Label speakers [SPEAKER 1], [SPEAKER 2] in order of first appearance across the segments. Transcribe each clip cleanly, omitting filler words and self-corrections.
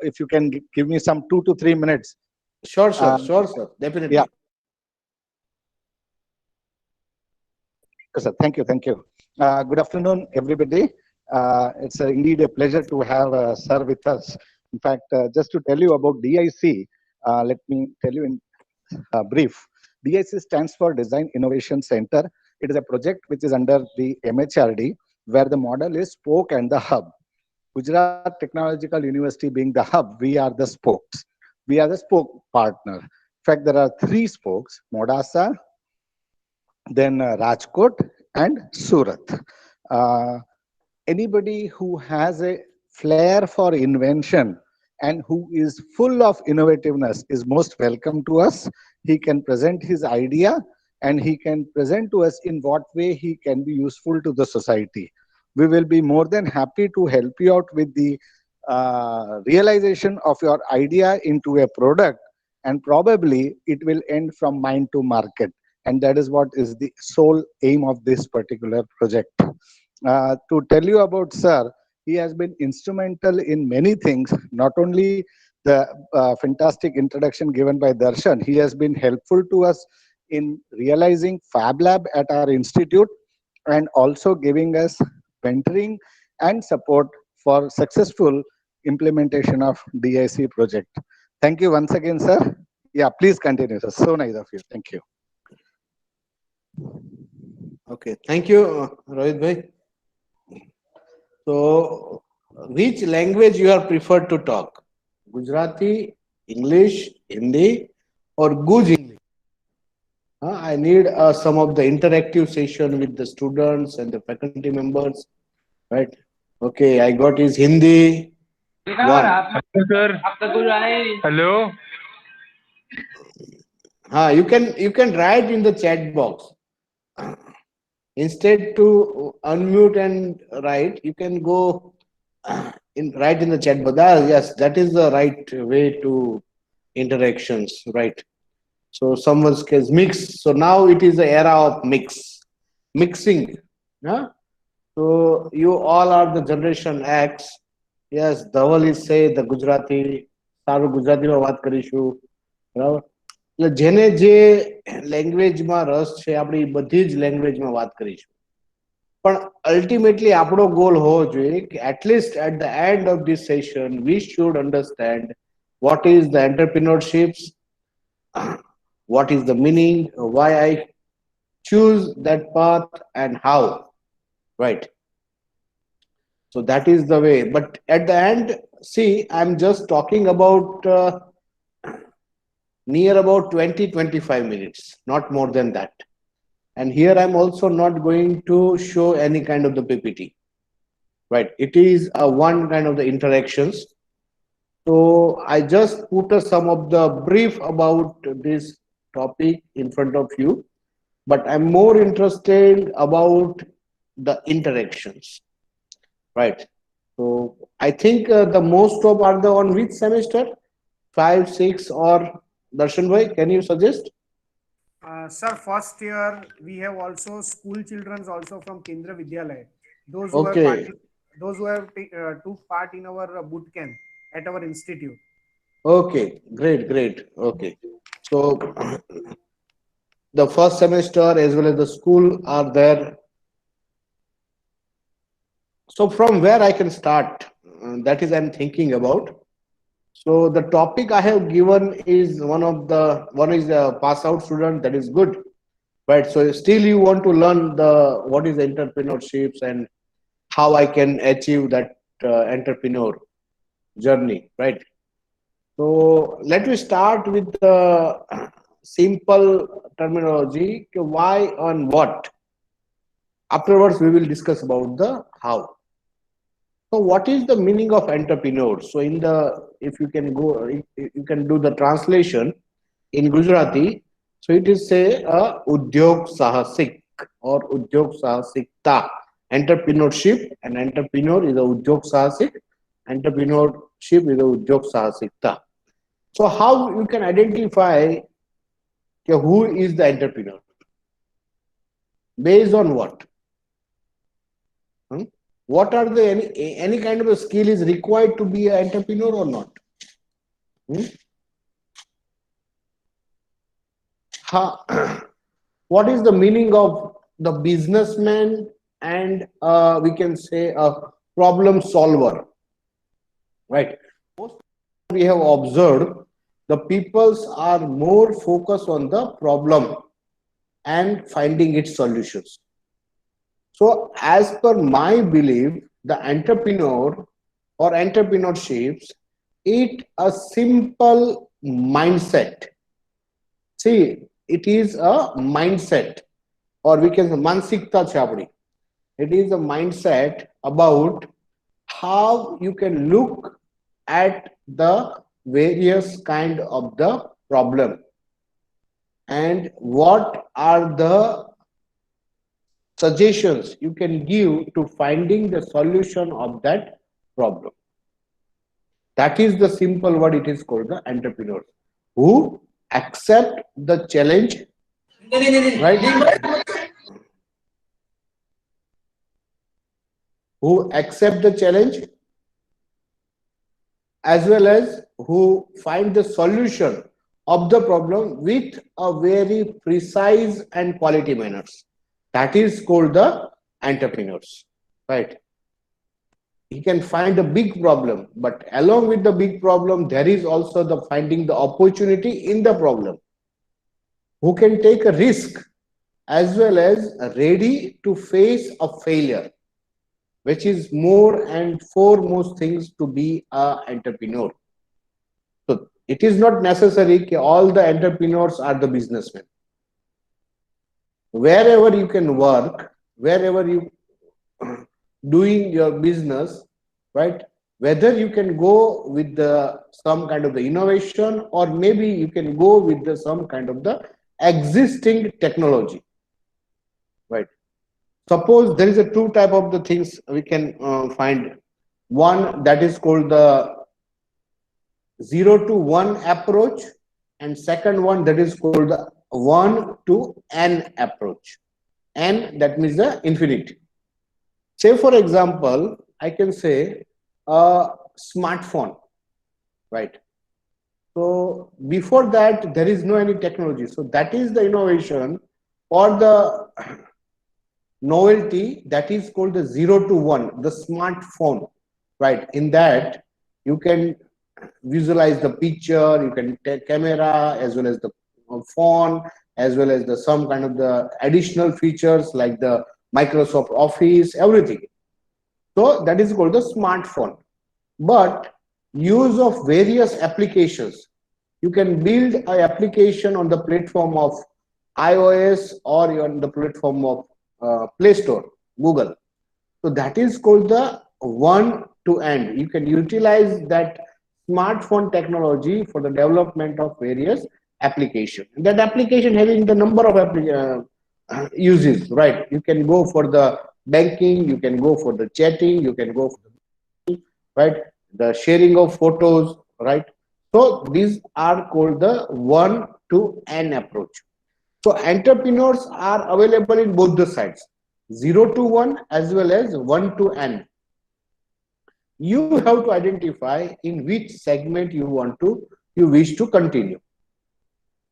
[SPEAKER 1] if you can give me some 2 to 3 minutes.
[SPEAKER 2] Sure, sir.
[SPEAKER 1] Uh,
[SPEAKER 2] Sure, sir.
[SPEAKER 1] yeah,
[SPEAKER 2] Definitely.
[SPEAKER 1] yes, sir. Thank you. Thank you. Good afternoon, everybody. It's indeed a pleasure to have sir with us. In fact, just to tell you about DIC, let me tell you in brief. DIC stands for Design Innovation Center. It is a project which is under the MHRD, where the model is spoke and the hub. Gujarat Technological University being the hub, we are the spokes. We are the spoke partner. In fact, there are three spokes: Modasa, then Rajkot, and Surat. Uh, Anybody who has a flair for invention and who is full of innovativeness is most welcome to us. He can present his idea and he can present to us in what way he can be useful to the society. We will be more than happy to help you out with the realization of your idea into a product, and probably it will end from mind to market. And that is what is the sole aim of this particular project. To tell you about Sir, he has been instrumental in many things, not only the fantastic introduction given by Darshan, he has been helpful to us in realizing Fab Lab at our institute and also giving us mentoring and support for successful implementation of DIC project. Thank you once again, sir. Yeah, please continue, sir. So nice of you. Thank you.
[SPEAKER 2] Okay. Thank you, Rohit bhai. So, which language you are preferred to talk? Gujarati, English, Hindi, or Guj English? I need some of the interactive session with the students and the faculty members, right? Okay, I got his Hindi. One.
[SPEAKER 3] Hello, sir. Hello.
[SPEAKER 2] You can write in the chat box. Instead to unmute and write, you can go write in the chat box. Yes, that is the right way to interactions, right? So someone's case mix. So now it is the era of mixing. Yeah. So you all are the generation X. Yes, Dhaval is say the Gujarati. સારું ગુજરાતીમાં વાત કરીશું બરાબર એટલે જેને જે લેંગ્વેજમાં રસ છે આપણે એ બધી જ લેંગ્વેજમાં વાત કરીશું પણ અલ્ટિમેટલી આપણો ગોલ હોવો જોઈએ કે at least at the end of this session we should understand what is the entrepreneurships, what is the meaning, why I choose that path, and how, right? So that is the way. But at the end, see, I'm just talking about near about 20-25 minutes, not more than that. And here I'm also not going to show any kind of the PPT, right? It is one kind of the interactions. So I just put some of the brief about this topic in front of you, but I'm more interested about the interactions, right? So I think the most of are the on which semester, 5, 6, or Darshan bhai, can you suggest?
[SPEAKER 4] Sir, first year we have also school children also from Kendra Vidyalaya. Those who
[SPEAKER 2] Okay.
[SPEAKER 4] have took part in our boot camp at our institute.
[SPEAKER 2] Okay, great. Okay, so the first semester as well as the school are there. So from where I can start, that is I'm thinking about. So the topic I have given is one is a pass out student, that is good, right? So still you want to learn the what is entrepreneurships and how I can achieve that entrepreneur journey, right? So let me start with the simple terminology. Why and what. Afterwards, we will discuss about the how. So what is the meaning of entrepreneur? So if you can go, you can do the translation in Gujarati. So it is say udyog sahasik or udyog sahasikta. Entrepreneurship, and entrepreneur is a udyog sahasik. Entrepreneurship is a udyog sahasikta. So how you can identify who is the entrepreneur? Based on what? What are the any kind of a skill is required to be an entrepreneur or not? Hmm? What is the meaning of the businessman and we can say a problem solver, right? Most we have observed the peoples are more focused on the problem and finding its solutions. So as per my belief, the entrepreneur or entrepreneurships, it a simple mindset. See, it is a mindset, or we can say mansikta chabri. It is a mindset about how you can look at the various kind of the problem and what are the suggestions you can give to finding the solution of that problem. That is the simple word, it is called the entrepreneur who accept the challenge, right? Who accept the challenge as well as who find the solution of the problem with a very precise and quality manners. That is called the entrepreneurs, right? He can find a big problem, but along with the big problem, there is also the finding the opportunity in the problem. Who can take a risk as well as ready to face a failure, which is more and foremost things to be an entrepreneur. So it is not necessary that all the entrepreneurs are the businessmen. Wherever you can work, wherever you doing your business, right? Whether you can go with the some kind of the innovation, or maybe you can go with the some kind of the existing technology, right? Suppose there is a two type of the things we can find. One that is called the 0 to 1 approach, and second one that is called the 1 to n approach. N, that means the infinity. Say for example, I can say a smartphone, right? So before that there is no any technology, so that is the innovation or the novelty, that is called the 0 to 1, the smartphone, right? In that you can visualize the picture, you can take camera as well as the phone, as well as the some kind of the additional features like the Microsoft Office, everything. So that is called the smartphone. But use of various applications, you can build an application on the platform of iOS or on the platform of Play Store, Google. So that is called the 1 to n. You can utilize that smartphone technology for the development of various application. That application having the number of uses, right? You can go for the banking, you can go for the chatting, you can go for the, right, the sharing of photos, right? So these are called the 1 to n approach. So entrepreneurs are available in both the sides, 0 to 1 as well as 1 to n. You have to identify in which segment you wish to continue,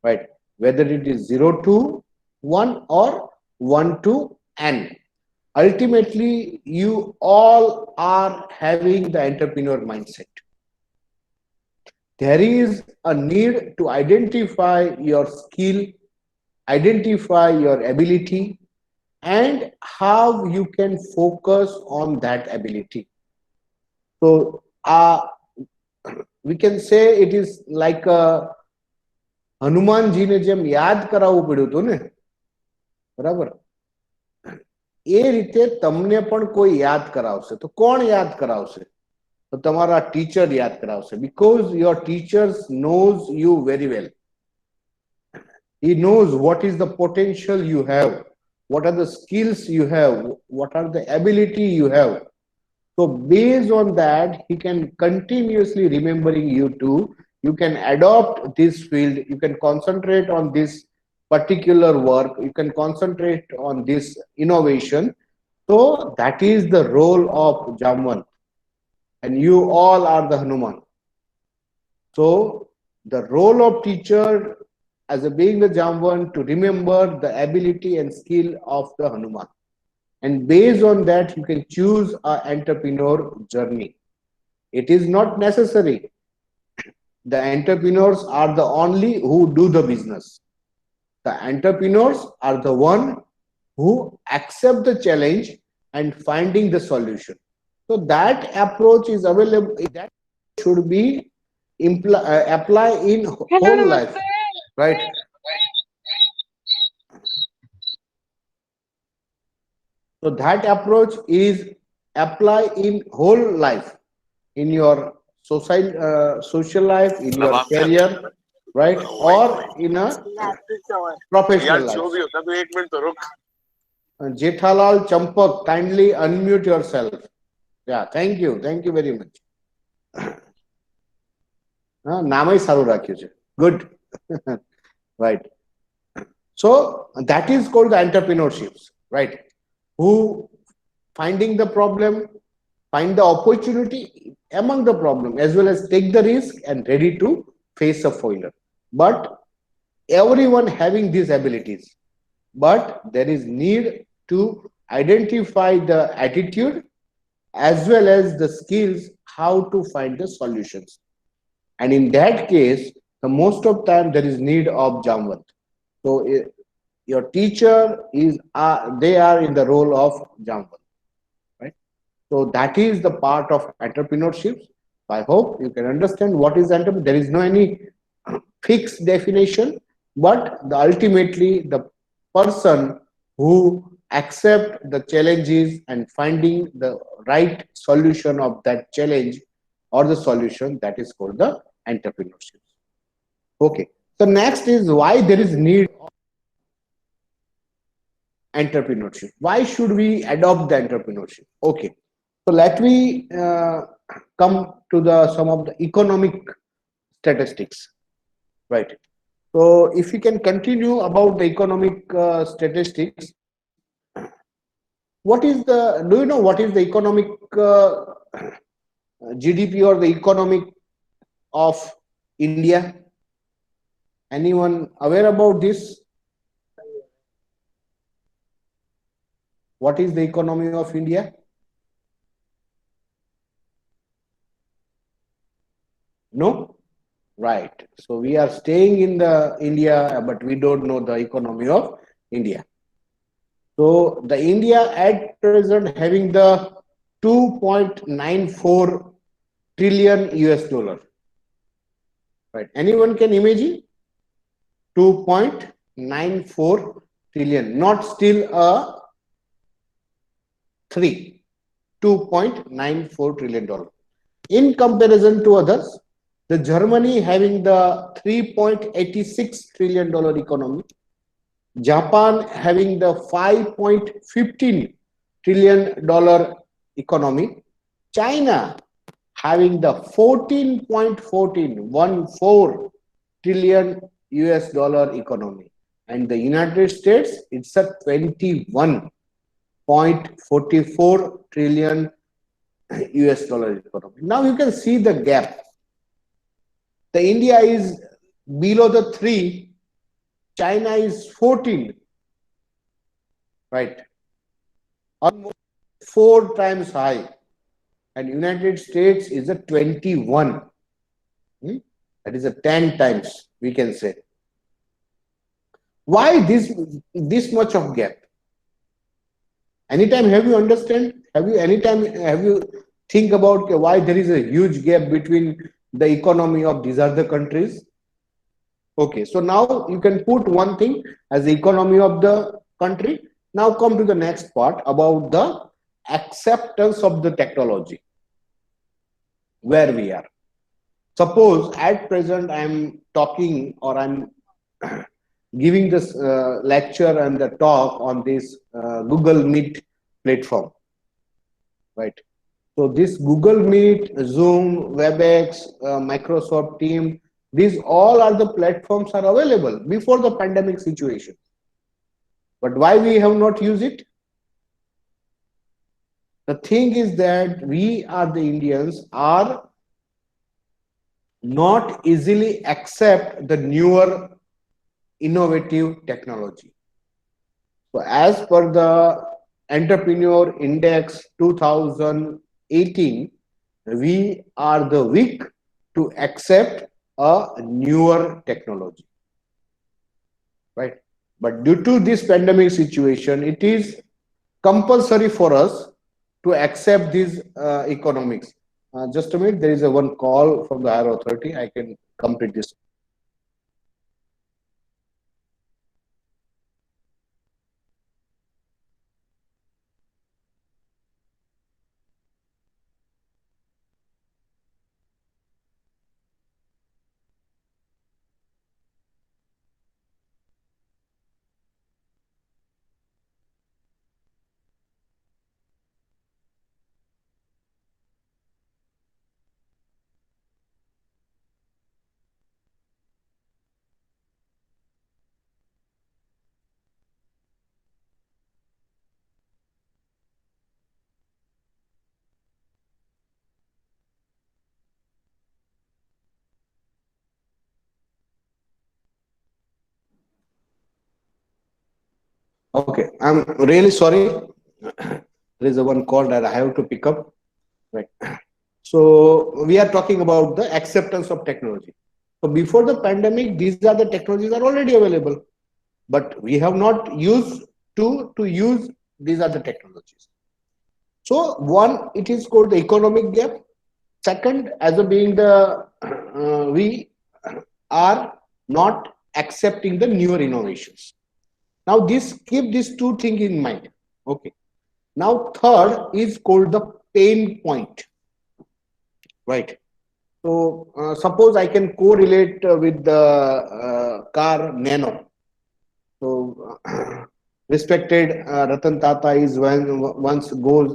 [SPEAKER 2] right? Whether it is 0 to 1 or 1 to n. Ultimately, you all are having the entrepreneur mindset. There is a need to identify your skill, identify your ability, and how you can focus on that ability. So we can say it is like a Hanumanji ને જેમ યાદ કરાવવું પડ્યું હતું ને, બરાબર? એ રીતે તમને પણ કોઈ યાદ કરાવશે તો કોણ યાદ કરાવશે? તો તમારા ટીચર યાદ કરાવશે, because your teachers knows you very well. He knows what is the potential you have, what are the skills you have, what are the ability you have. So based on that, he can continuously remembering you too. You can adopt this field, you can concentrate on this particular work, you can concentrate on this innovation. So that is the role of Jamwan, and you all are the Hanuman. So the role of teacher as a being the Jamvan to remember the ability and skill of the Hanuman. And based on that, you can choose an entrepreneur journey. It is not necessary. The entrepreneurs are the only who do the business. The entrepreneurs are the one who accept the challenge and finding the solution. So that approach is available. That should be apply in whole life, right? So that approach is apply in whole life, in your social life, in your career, right, or in a professional life. Jethalal Champak, kindly unmute yourself. Yeah, thank you very much. નામય સારું રાખ્યું છે. Good. Right. So that is called the entrepreneurships, right? Who finding the problem, find the opportunity among the problem, as well as take the risk and ready to face a failure. But everyone having these abilities, but there is need to identify the attitude as well as the skills how to find the solutions. And in that case, the most of time there is need of Jamvat. So your teacher is they are in the role of Jamvat, right? So that is the part of entrepreneurship. I hope you can understand what is entrepreneurship. There is no any fixed definition, but ultimately the person who accept the challenges and finding the right solution of that challenge or the solution, that is called the entrepreneurship. Okay. So next is why there is need of entrepreneurship. Why should we adopt the entrepreneurship? Okay. So let me come to some of the economic statistics, right? So if we can continue about the economic statistics, do you know what is the economic GDP or the economic of India? Anyone aware about this? What is the economy of India? No? Right. So we are staying in the India, but we don't know the economy of India. So the India at present having the 2.94 trillion US dollar. Right. Anyone can imagine? 2.94 trillion, not still a 3. $2.94 trillion. In comparison to others, the Germany having the $3.86 trillion economy, Japan having the $5.15 trillion economy, China having the 14.14 trillion US dollar economy, and the United States, it's a 21.44 trillion US dollar economy. Now you can see the gap. The India is below the 3, China is 14, right? Almost 4 times high, and United States is a 21. That is a 10 times, we can say. Why this much of gap? Anytime have you understand? Have you think about why there is a huge gap between the economy of these other countries? Okay, so now you can put one thing as the economy of the country. Now come to the next part about the acceptance of the technology, where we are. Suppose at present I am talking or I'm giving this lecture and the talk on this Google Meet platform, right? So this Google Meet, Zoom, WebEx, Microsoft Teams, these all are the platforms are available before the pandemic situation. But why we have not used it? The thing is that we are the Indians are not easily accept the newer innovative technology. So as per the Entrepreneur Index 2018, we are the weak to accept a newer technology, right? But due to this pandemic situation, it is compulsory for us to accept these economics. Just a minute, there is a one call from the higher authority. I can complete this. Okay, I'm really sorry. There is a one call that I have to pick up. Right. So we are talking about the acceptance of technology. So before the pandemic, these are the technologies are already available, but we have not used to use these are the technologies. So one, it is called the economic gap. Second, as a being the we are not accepting the newer innovations. Now this keep these two things in mind. Okay. Now third is called the pain point. Right. So suppose I can correlate with the car Nano. So respected Ratan Tata is when once goes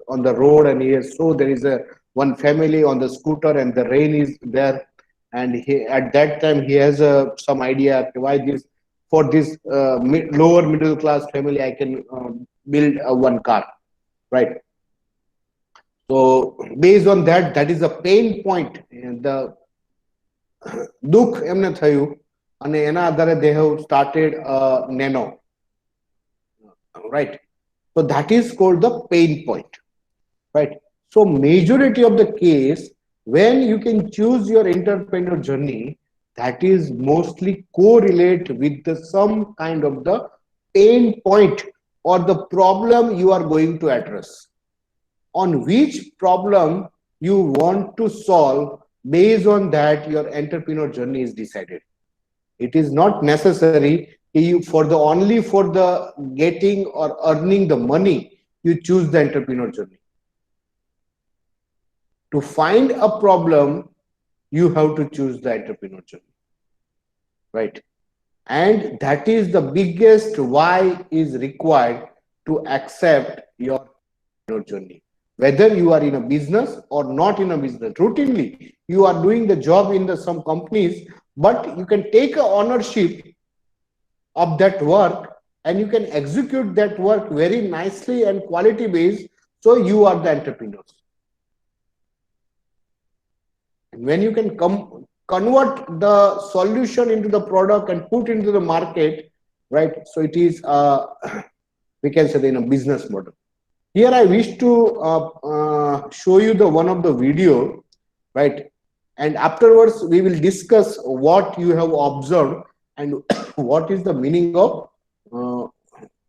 [SPEAKER 2] on the road and he saw there is a one family on the scooter and the rain is there, and he at that time he has some idea why this for this lower middle class family I can build one car, right? So based on that, that is a pain point. The દુઃખ એમને થયું અને એના આધારે they have started Nano, right? So that is called the pain point, right? So majority of the case, when you can choose your entrepreneur journey, that is mostly correlate with the some kind of the pain point or the problem you are going to address, on which problem you want to solve. Based on that your entrepreneur journey is decided. It is not necessary you for the only for the getting or earning the money you choose the entrepreneur journey. To find a problem you have to choose the entrepreneur journey, right? And that is the biggest why is required to accept your journey. Whether you are in a business or not in a business, routinely you are doing the job in the some companies, but you can take a ownership of that work and you can execute that work very nicely and quality based. So you are the entrepreneurs. And when you can convert the solution into the product and put into the market, right? So it is we can say in a business model. Here I wish to show you the one of the video, right? And afterwards we will discuss what you have observed and what is the meaning of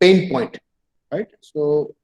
[SPEAKER 2] pain point, right? So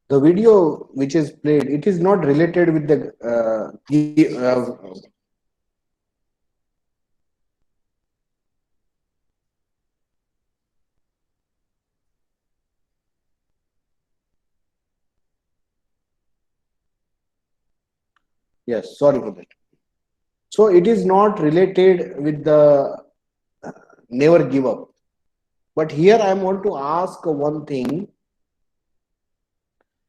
[SPEAKER 2] The video which is played, it is not related with the yes, sorry for that. So it is not related with the never give up. But here I want to ask one thing.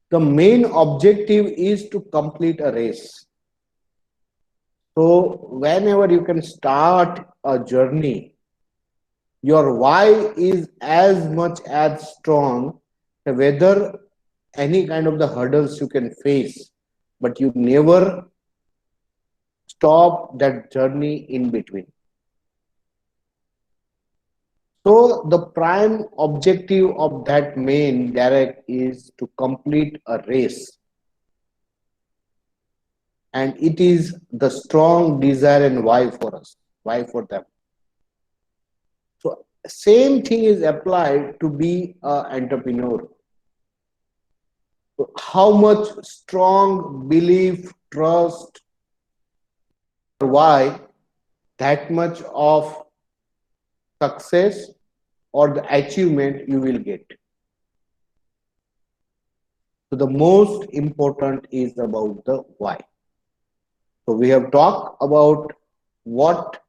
[SPEAKER 2] The main objective is to complete a race. So whenever you can start a journey, your why is as much as strong, whether any kind of the hurdles you can face, but you never stop that journey in between. So the prime objective of that main direct is to complete a race. And it is the strong desire and why for us, why for them. So same thing is applied to be an entrepreneur. So how much strong belief, trust, why, that much of success or the achievement you will get. So the most important is about the why. So we have talked about what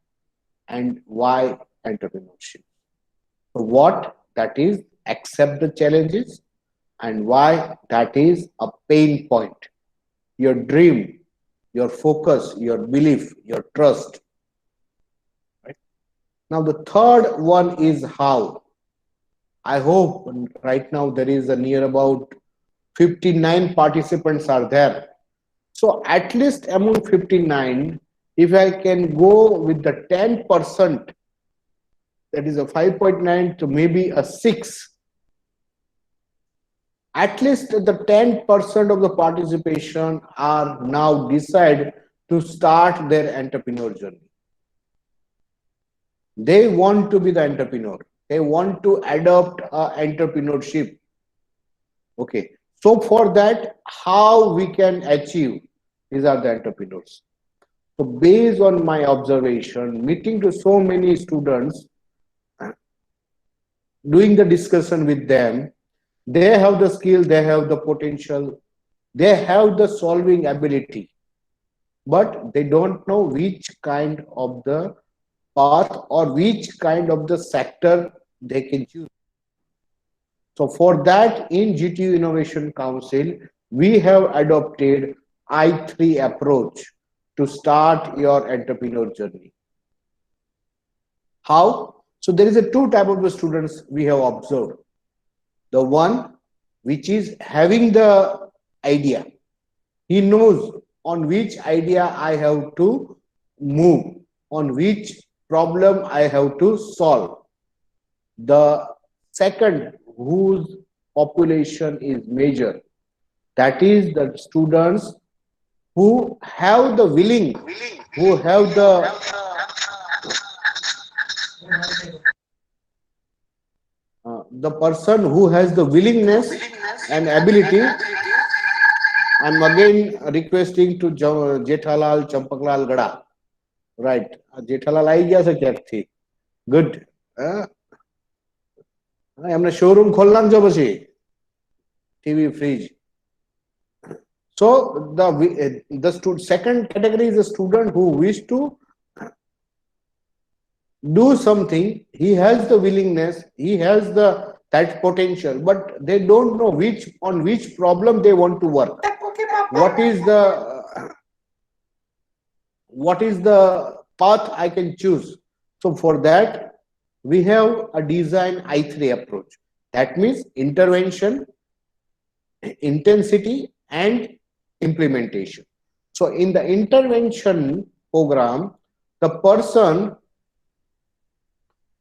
[SPEAKER 2] and why entrepreneurship. So what, that is accept the challenges, and why, that is a pain point. Your dream, your focus, your belief, your trust. Right? Now the third one is how. I hope right now there is a near about 59 participants are there. So at least among 59, if I can go with the 10%, that is a 5.9 to maybe a 6, at least the 10% of the participation are now decide to start their entrepreneur journey. They want to be the entrepreneur. They want to adopt entrepreneurship. Okay. So for that, how we can achieve? These are the entrepreneurs. So based on my observation, meeting to so many students, doing the discussion with them, they have the skill, they have the potential, they have the solving ability, but they don't know which kind of the path or which kind of the sector they can choose. So for that, in GTU Innovation Council, we have adopted I3 approach to start your entrepreneur journey. How? So there is a two type of the students we have observed. The one which is having the idea. He knows on which idea I have to move, on which problem I have to solve. The second, whose population is major, that is the students who have the willing, who have the person who has the willingness and ability. I'm again requesting to Jethalal Champaklal Gada. Right. Jethalal आई गया से क्या थी? Good. हमने showroom खोलना जो बची TV fridge. So the second category is a student who wish to do something. He has the willingness, he has that potential, but they don't know on which problem they want to work. What is the path I can choose? So for that, we have a design I3 approach. That means intervention, intensity, and implementation. So in the intervention program, the person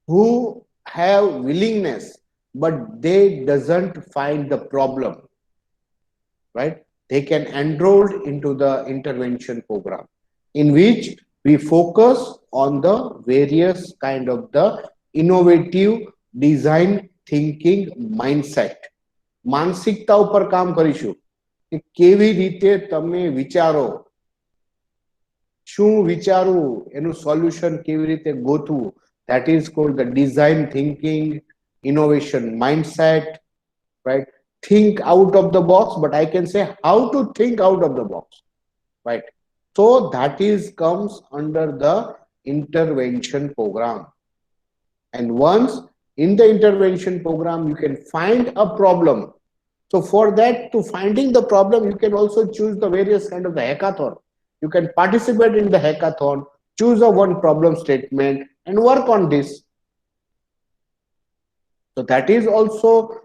[SPEAKER 2] who have willingness but they doesn't find the problem, right? They can enroll into the intervention program, in which we focus on the various kind of the innovative design thinking mindset. માનસિકતા ઉપર કામ કરીશું કે કેવી રીતે તમે વિચારો, શું વિચારવું, એનું સોલ્યુશન કેવી રીતે ગોતવું. That is called the design thinking, innovation mindset, right? Think out of the box, but I can say how to think out of the box, right? So that comes under the intervention program. And once in the intervention program, you can find a problem. So for that, to finding the problem, you can also choose the various kind of the hackathon. You can participate in the hackathon, choose a one problem statement and work on this. So that is also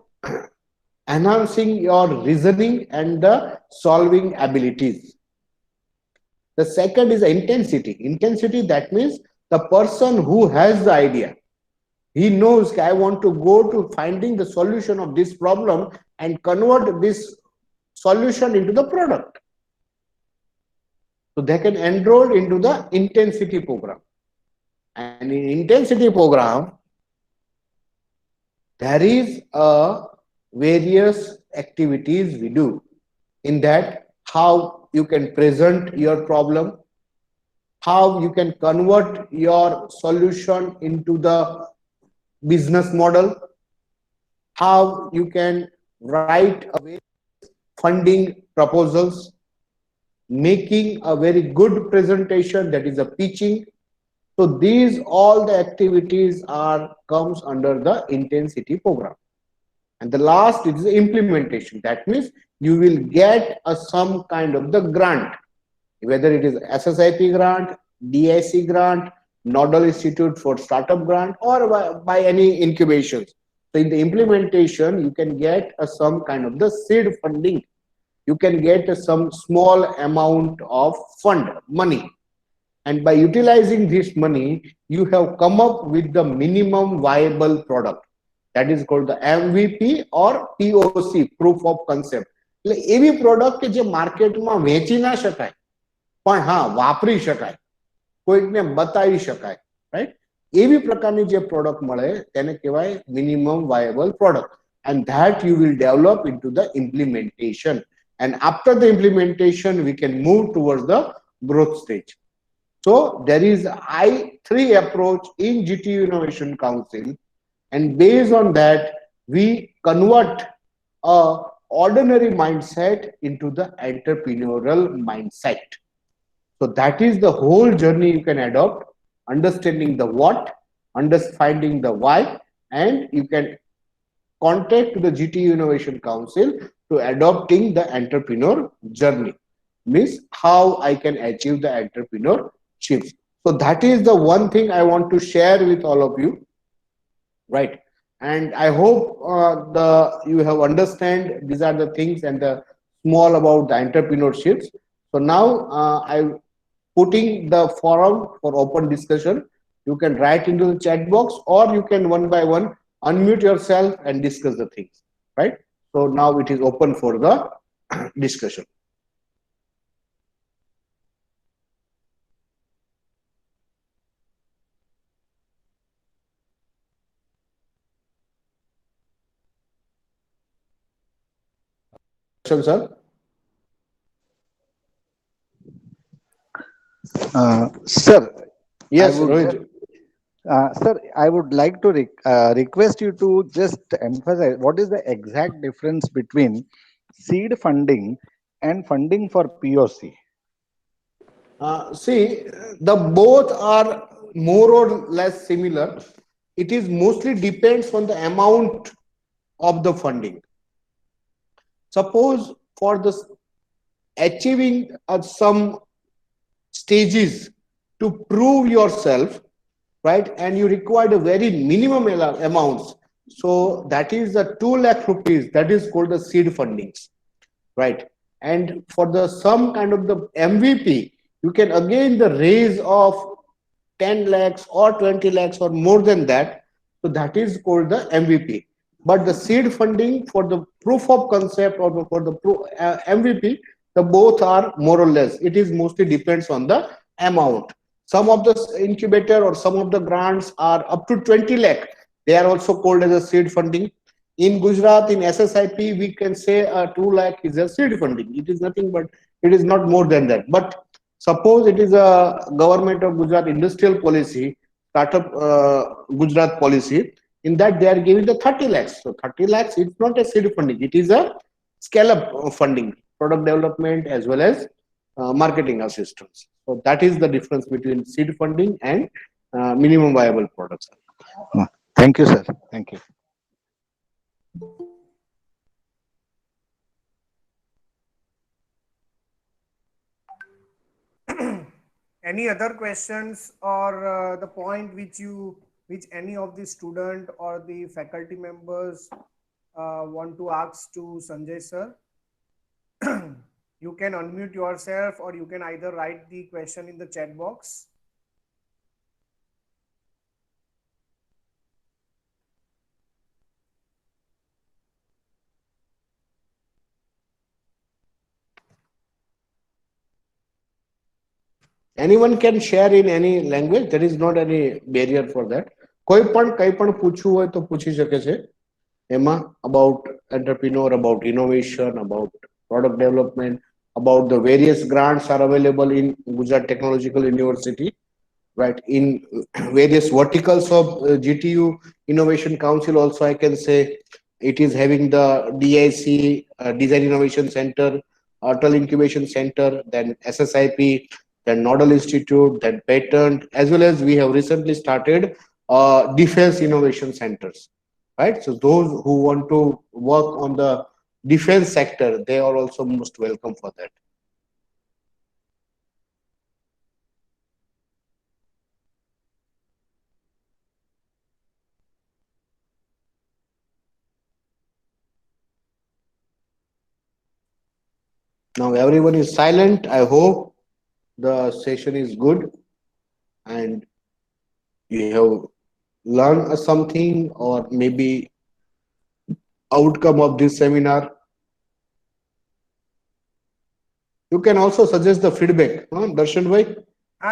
[SPEAKER 2] enhancing your reasoning and the solving abilities. The second is intensity. Intensity, that means the person who has the idea. He knows I want to go to finding the solution of this problem and convert this solution into the product. So they can enroll into the intensity program. And in intensity program, there is various activities we do. In that, how you can present your problem, how you can convert your solution into the business model, how you can write a funding proposals, making a very good presentation, that is a pitching. So these all the activities comes under the intensity program. And the last is the implementation. That means you will get some kind of the grant, whether it is SSIP grant, DIC grant, Nodal Institute for Startup grant, or by any incubations. So in the implementation, you can get some kind of the seed funding. You can get some small amount of fund money. And by utilizing this money, you have come up with the minimum viable product. That is called the MVP or POC, proof of concept. એટલે એવી product કે જે માર્કેટમાં વેચી ના શકાય, પણ હા વાપરી શકાય, કોઈકને બતાવી શકાય, રાઈટ? એવી પ્રકારની જે પ્રોડક્ટ મળે તેને કહેવાય minimum viable product. And that you will develop into the implementation. And after the implementation, we can move towards the growth stage. So there is I3 approach in GTU Innovation Council, and based on that, we convert a ordinary mindset into the entrepreneurial mindset. So that is the whole journey you can adopt, understanding the what, understanding the why, and you can contact to the GTU Innovation Council to adopting the entrepreneur journey. Means how I can achieve the entrepreneurship. So that is the one thing I want to share with all of you, right? And I hope the you have understand these are the things and the small about the entrepreneurships. So now I putting the forum for open discussion. You can write into the chat box, or you can one by one unmute yourself and discuss the things, right? So now it is open for the discussion. Sir?
[SPEAKER 1] Sir,
[SPEAKER 2] Yes,
[SPEAKER 1] I would
[SPEAKER 2] Rohit.
[SPEAKER 1] Sir, I would like to request you to just emphasize what is the exact difference between seed funding and funding for POC.
[SPEAKER 2] See, the both are more or less similar. It is mostly depends on the amount of the funding. Suppose for the achieving some stages to prove yourself, right, and you require a very minimum amounts. So that is the 2 lakh rupees. That is called the seed fundings, right? And for the some kind of the MVP, you can again the raise of 10 lakhs or 20 lakhs or more than that. So that is called the MVP. But the seed funding for the proof of concept or for the MVP, the both are more or less. It is mostly depends on the amount. Some of the incubator or some of the grants are up to 20 lakh. They are also called as a seed funding. In Gujarat, in SSIP, we can say 2 lakh is a seed funding. It is nothing but it is not more than that. But suppose it is a government of Gujarat industrial policy, startup Gujarat policy. In that they are giving the 30 lakhs. So 30 lakhs, it's not a seed funding. It is a scale up funding, product development as well as marketing assistance. So that is the difference between seed funding and minimum viable products.
[SPEAKER 1] Thank you, sir. Thank you.
[SPEAKER 4] Any other questions or the point which any of the student or the faculty members want to ask to Sanjay sir? You can unmute yourself, or you can either write the question in the chat box.
[SPEAKER 2] Anyone can share in any language. There is not any barrier for that. કોઈ પણ કંઈ પણ પૂછવું હોય તો પૂછી શકે છે એમાં about entrepreneur, about innovation, about product development, about the various grants are available in Gujarat Technological University, right? In various verticals of GTU Innovation Council also I can say it is having the DIC, Design Innovation Center, Atal Incubation Center, then SSIP, then Nodal Institute, then Patent, as well as we have recently started defense innovation centers, right? So those who want to work on the defense sector, they are also most welcome for that. Now everyone is silent. I hope the session is good and you have learned something or maybe outcome of this seminar. You can also suggest the feedback, Darshan bhai.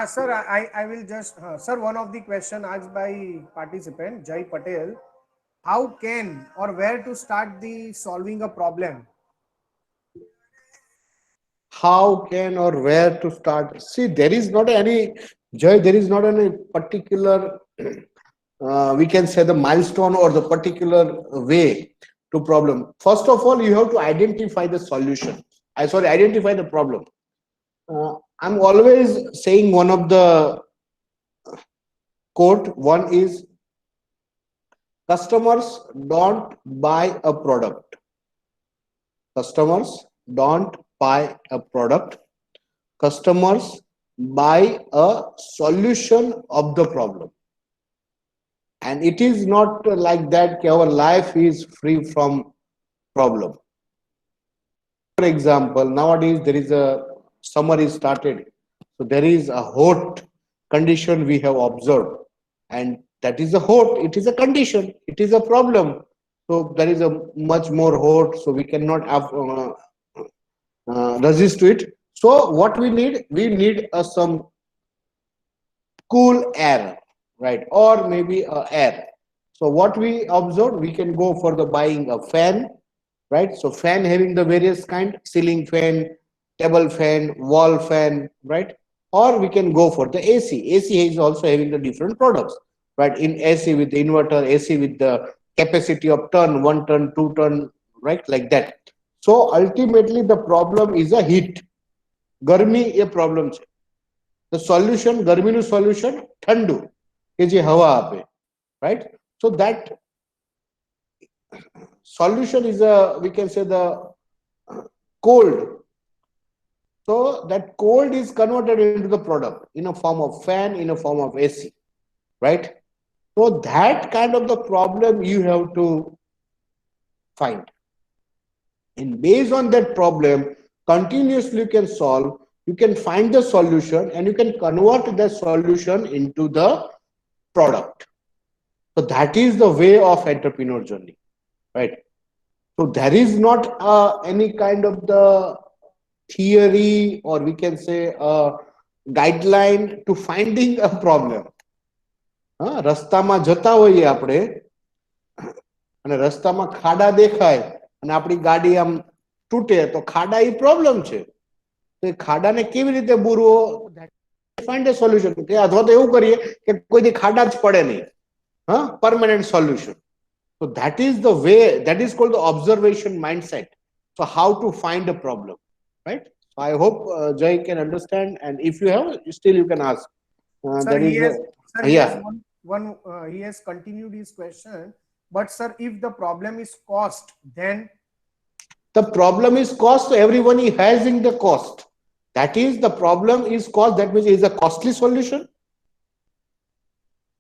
[SPEAKER 4] Sir, I will just, sir, one of the question asked by participant, Jai Patel, how can or where to start the solving a problem?
[SPEAKER 2] How can or where to start? See, there is not any Jay, there is not any particular, we can say the milestone or the particular way to problem. First of all, you have to identify the solution. Identify the problem. I'm always saying one of the quote. One is, customers don't buy a product. Customers don't buy a product. Customers buy a solution of the problem. And it is not like that our life is free from problem. For example, nowadays there is a summer is started, so there is a hot condition we have observed, and that is a hot, it is a condition, it is a problem. So there is a much more hot, so we cannot have resist to it. So what we need some cool air, right? Or maybe air. So what we observe, we can go for the buying a fan, right? So fan having the various kind, ceiling fan, table fan, wall fan, right? Or we can go for the AC. AC is also having the different products, right? In AC with the inverter, AC with the capacity of ton, 1 ton, 2 ton, right? Like that. So ultimately the problem is a heat. Garmi a problem છે. The solution, garmi નું solution, ઠંડુ કે જે હવા આપે, right? So that solution is a, we can say, the cold. So that cold is converted into the product in a form of fan, in a form of AC, right? So that kind of the problem you have to find, and based on that problem continuously you can solve, you can find the solution, and you can convert the solution into the product. So that is the way of entrepreneur journey, right? So there is not any kind of the theory, or we can say a guideline to finding a problem. રસ્તામાં જતા હોઈએ આપણે અને રસ્તામાં ખાડા દેખાય અને આપણી ગાડી આમ તૂટે તો ખાડા એ પ્રોબ્લેમ છે. તો એ ખાડાને કેવી રીતે બૂરવો, find a solution. કે અથવા તો એવું કરીએ કે કોઈ દી ખાડા જ પડે નહીં, permanent solution. So that is the way, that is called the observation mindset. So how to find a problem, right? So I hope Jay can understand, and if you have, still you can ask.
[SPEAKER 4] Sir, he has,
[SPEAKER 2] yeah.
[SPEAKER 4] He has continued his question. But sir, if the problem is cost, then
[SPEAKER 2] the problem is cost. So everyone is having the cost. That is, the problem is cost. That means it is a costly solution.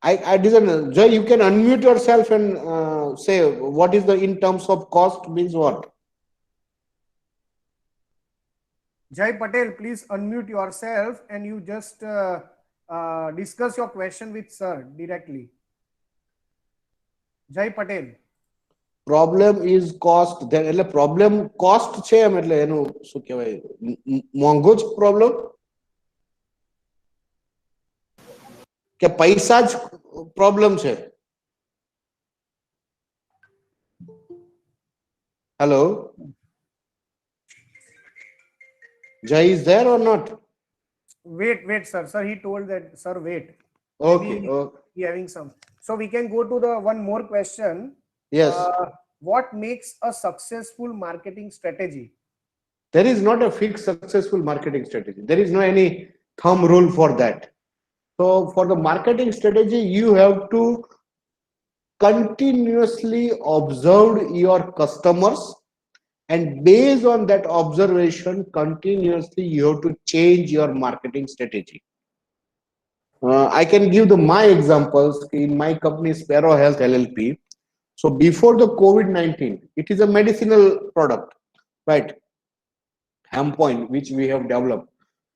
[SPEAKER 2] I didn't. Jay, you can unmute yourself and say what is the in terms of cost means what.
[SPEAKER 4] Jay Patel, please unmute yourself and you just discuss your question with sir directly. Jay Patel.
[SPEAKER 2] Problem is cost. એટલે problem cost છે એમ, એટલે એનું શું કહેવાય, મોંઘો જ problem કે પૈસા જ problem છે? Hello, Jay is there or not?
[SPEAKER 4] Wait, sir. Sir, he told that, sir, wait.
[SPEAKER 2] Okay.
[SPEAKER 4] He having some. So we can go to the one more question.
[SPEAKER 2] Yes.
[SPEAKER 4] What makes a successful marketing strategy?
[SPEAKER 2] There is not a fixed successful marketing strategy. There is no any thumb rule for that. So for the marketing strategy, you have to continuously observe your customers, and based on that observation, continuously you have to change your marketing strategy. I can give my examples in my company, Sparrow Health LLP. So before the COVID-19, it is a medicinal product, right? Hampoint, which we have developed.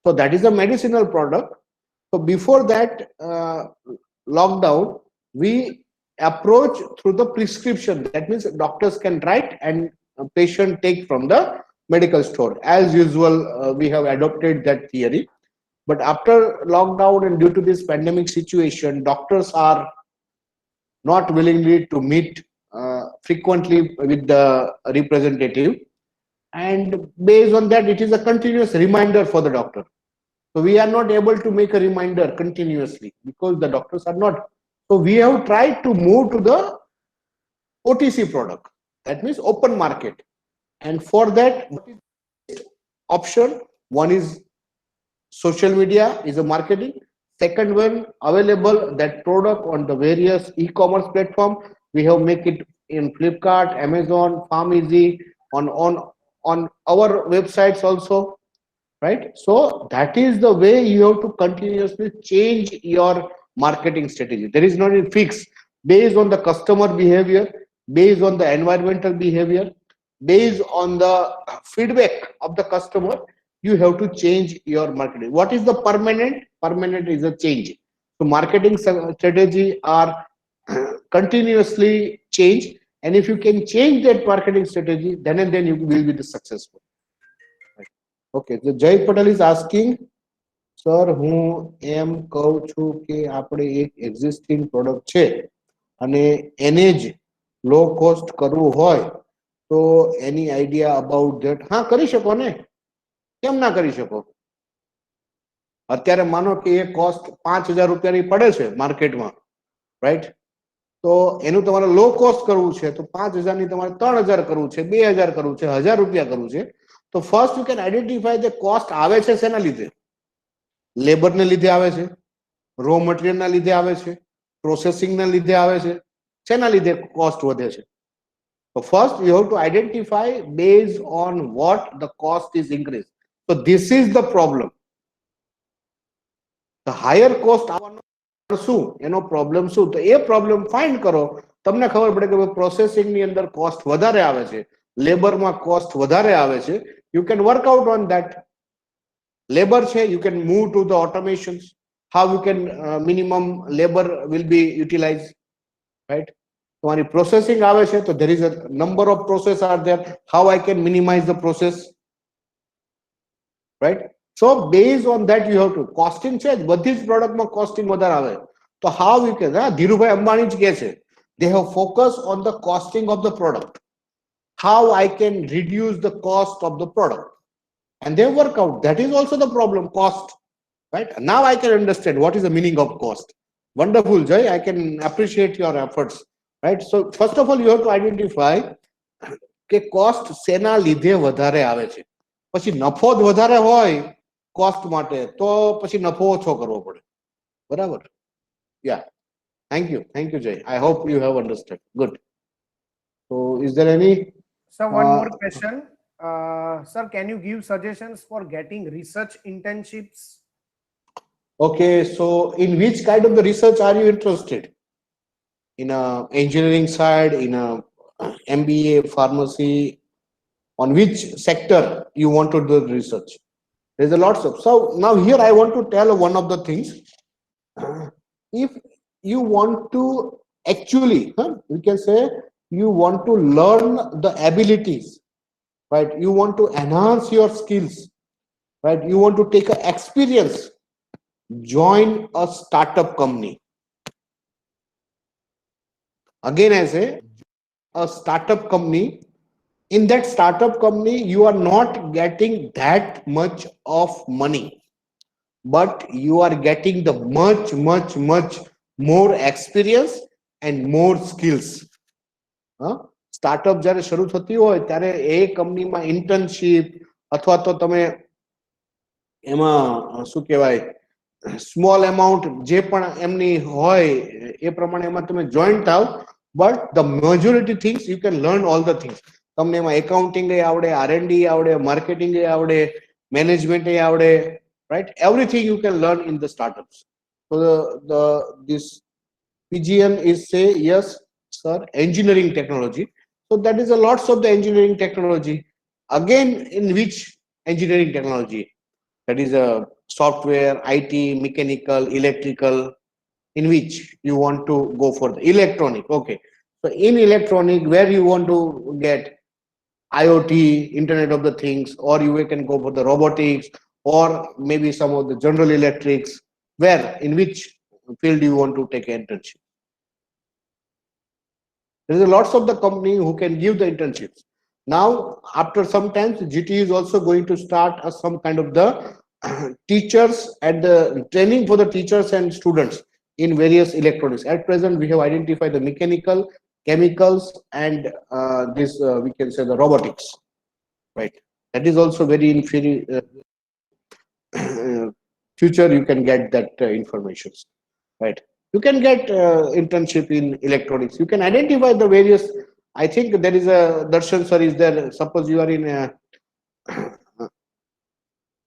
[SPEAKER 2] So that is a medicinal product. So before that lockdown, we approach through the prescription. That means doctors can write and a patient take from the medical store. As usual, we have adopted that theory. But after lockdown and due to this pandemic situation, doctors are not willingly to meet frequently with the representative, and based on that, it is a continuous reminder for the doctor. So So we are not able to make a reminder continuously because the doctors are not. So we have tried to move to the OTC product. That means open market. And for that, what is option? One is social media is a marketing. Second one, available that product on the various e-commerce platform. We have make it in Flipkart, Amazon, PharmEasy, on our websites also, right? So that is the way you have to continuously change your marketing strategy. There is not a fix based on the customer behavior, based on the environmental behavior, based on the feedback of the customer. You have to change your marketing. What is the permanent? Permanent is a change. So marketing strategy are continuously change, and if you can change that marketing strategy, then and then you will be the successful. Okay, so Jay Patel is asking, sir, હું એમ કહું છું કે આપણે એક existing product છે અને એને જ low cost કરવું હોય તો any idea about that? હા, કરી શકો ને, કેમ ના કરી શકો? અત્યારે માનો કે એ કોસ્ટ 5,000 રૂપિયાની પડે છે માર્કેટમાં, રાઈટ? તો એનું તમારે લો કોસ્ટ કરવું છે તો 5,000 ની તમારે 3,000 કરવું છે, 2,000 કરવું છે, 1,000 રૂપિયા કરવું છે. તો first you can identify the cost આવે છે શેના લીધે? લેબરને લીધે આવે છે, રો મટીરિયલના લીધે આવે છે, પ્રોસેસિંગના લીધે આવે છે, શેના લીધે કોસ્ટ વધે છે? So first you have to identify based on what the cost is increased. So this is the problem. The higher cost શું એનો પ્રોબ્લેમ શું? તો એ પ્રોબ્લેમ ફાઇન્ડ કરો. તમને ખબર પડે કે પ્રોસેસિંગ ની અંદર કોસ્ટ વધારે આવે છે, લેબરમાં કોસ્ટ વધારે આવે છે. You can work out on that. Labor છે, you can move to the automations. How you can minimum labor will be utilized, right? તમારી પ્રોસેસિંગ આવે છે તો there is a number of process are there. How I can minimize the process, right? So based on that you have to costing છે, બધી જ પ્રોડક્ટમાં costing વધારે આવે. તો how you can, Dhirubhai Ambani જ કહે છે, they have focused on the costing of the product. How I can reduce the cost of the product, and they work out. That is also the problem, cost, right? Now I can understand what is the meaning of cost. Wonderful, Jay. I can appreciate your efforts, right? So first of all you have to identify કે cost સેના લીધે વધારે આવે છે. પછી નફો જ વધારે હોય cost માટે તો પછી નફો ઓછો કરવો પડે, બરાબર? Yeah, thank you Jay. I hope you have understood. Good. So is there any
[SPEAKER 4] Sir, one more question. Sir, can you give suggestions for getting research internships?
[SPEAKER 2] Okay, so in which kind of the research are you interested? In a engineering side, in a MBA, pharmacy, on which sector you want to do research? There's a lot of. So now here I want to tell one of the things. If you want to actually, we can say you want to learn the abilities, right? You want to enhance your skills, right? You want to take an experience. Join a startup company. Again, I say a startup company. In that startup company, you are not getting that much of money, but you are getting the much more experience and more skills. Startup જ્યારે શરૂ થતી હોય ત્યારે એ કંપનીમાં internship અથવા તો તમે એમાં શું કહેવાય સ્મોલ અમાઉન્ટ જે પણ એમની હોય એ પ્રમાણે એમાં તમે જોઈન થાવ, but the majority things you can learn all the things. તમને એમાં એકાઉન્ટિંગ આવડે, R&D આવડે, માર્કેટિંગ આવડે, મેનેજમેન્ટ આવડે, right? Everything you can learn in the startups. So this PGN is say yes sir, engineering technology. So that is a lots of the engineering technology. Again, in which engineering technology? That is a software, IT, mechanical, electrical. In which you want to go for the electronic? Okay, so in electronic, where you want to get IoT, Internet of the Things, or you can go for the robotics, or maybe some of the general electrics. Where, in which field you want to take internship? There is lots of the company who can give the internships. Now, after some time, GT is also going to start some kind of the teachers and the training for the teachers and students in various electronics. At present, we have identified the mechanical, chemicals, and this we can say the robotics, right? That is also very in future. You can get that information, right? You can get internship in electronics. You can identify the various. I think there is a darshan sir is there. Suppose you are in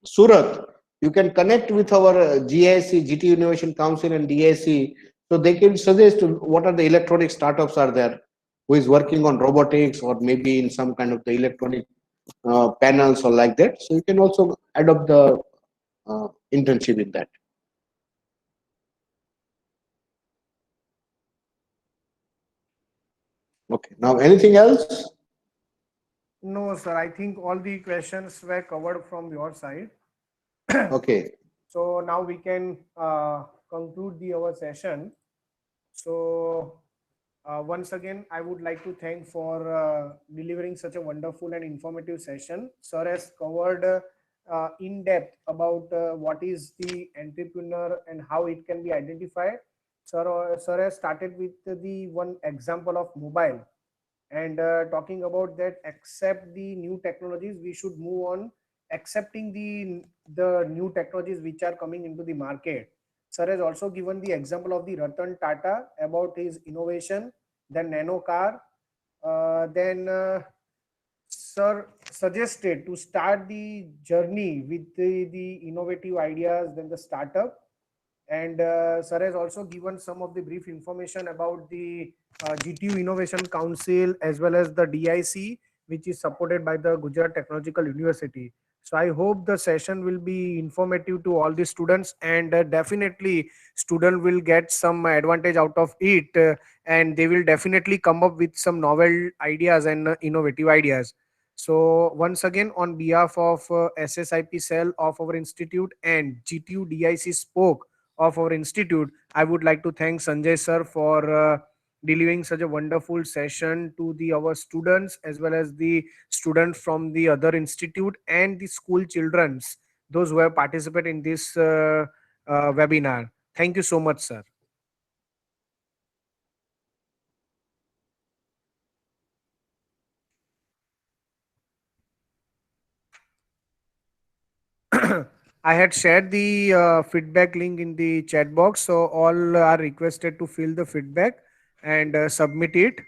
[SPEAKER 2] Surat, you can connect with our GIC, GT Innovation Council and DIC, so they can suggest what are the electronic startups are there, who is working on robotics or maybe in some kind of the electronic panels or like that. So you can also adopt the internship in that. Okay. Now, anything else?
[SPEAKER 4] No, sir. I think all the questions were covered from your side.
[SPEAKER 2] Okay.
[SPEAKER 4] So now we can conclude our session. So once again, I would like to thank for delivering such a wonderful and informative session. Sir has covered in depth about what is the entrepreneur and how it can be identified. Sir has started with the one example of mobile, and talking about that, accept the new technologies, we should move on accepting the new technologies which are coming into the market. Sir has also given the example of the Ratan Tata about his innovation, the nano car. Then sir suggested to start the journey with the innovative ideas, then the startup. And sir has also given some of the brief information about the GTU Innovation Council as well as the DIC, which is supported by the Gujarat Technological University. So I hope the session will be informative to all the students, and definitely student will get some advantage out of it, and they will definitely come up with some novel ideas and innovative ideas. So once again, on behalf of SSIP cell of our institute and GTU DIC spoke of our institute, I would like to thank Sanjay sir for delivering such a wonderful session to the our students as well as the students from the other institute and the school childrens, those who have participated in this webinar. Thank you so much, sir. I had shared the feedback link in the chat box, so all are requested to fill the feedback and submit it.